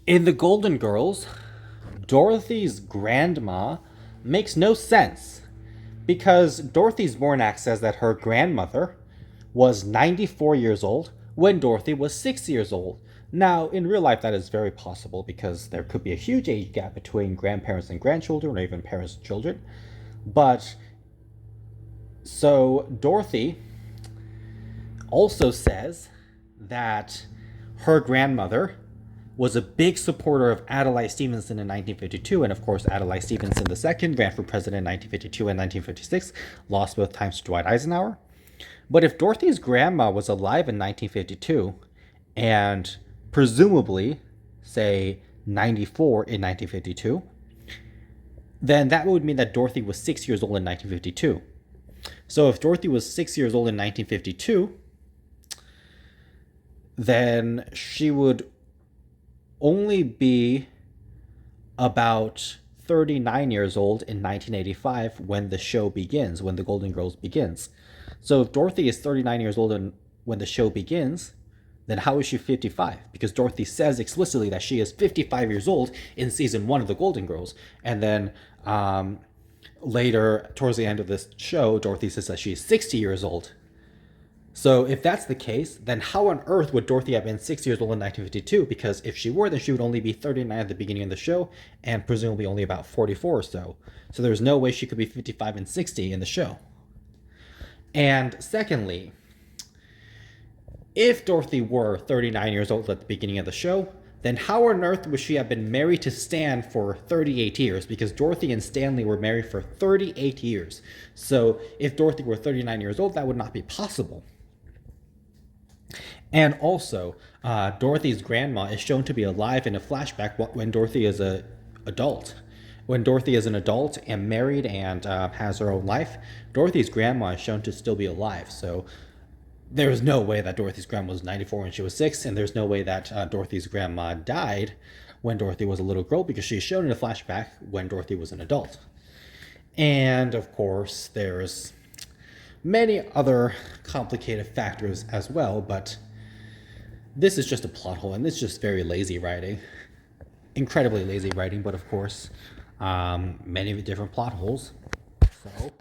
In The Golden Girls, Dorothy's grandma makes no sense because Dorothy's Mornack says that her grandmother was 94 years old when Dorothy was 6 years old. Now, in real life, that is very possible because there could be a huge age gap between grandparents and grandchildren, or even parents and children. But so Dorothy also says that her grandmother was a big supporter of Adlai Stevenson in 1952, and of course, Adlai Stevenson II ran for president in 1952 and 1956, lost both times to Dwight Eisenhower. But if Dorothy's grandma was alive in 1952 and presumably, say, 94 in 1952, then that would mean that Dorothy was 6 years old in 1952. So if Dorothy was 6 years old in 1952, then she would only be about 39 years old in 1985 when the show begins, when The Golden Girls begins. So if Dorothy is 39 years old when the show begins, then how is she 55? Because Dorothy says explicitly that she is 55 years old in season 1 of The Golden Girls. And then later, towards the end of this show, Dorothy says that she is 60 years old. So if that's the case, then how on earth would Dorothy have been 6 years old in 1952? Because if she were, then she would only be 39 at the beginning of the show, and presumably only about 44 or so. So there's no way she could be 55 and 60 in the show. And secondly, if Dorothy were 39 years old at the beginning of the show, then how on earth would she have been married to Stan for 38 years? Because Dorothy and Stanley were married for 38 years. So if Dorothy were 39 years old, that would not be possible. And also, Dorothy's grandma is shown to be alive in a flashback when Dorothy is an adult. When Dorothy is an adult and married and has her own life, Dorothy's grandma is shown to still be alive. So there's no way that Dorothy's grandma was 94 when she was 6, and there's no way that Dorothy's grandma died when Dorothy was a little girl, because she's shown in a flashback when Dorothy was an adult. And of course, there's many other complicated factors as well, but this is just a plot hole, and this is just very lazy writing. Incredibly lazy writing, but of course, many different plot holes. So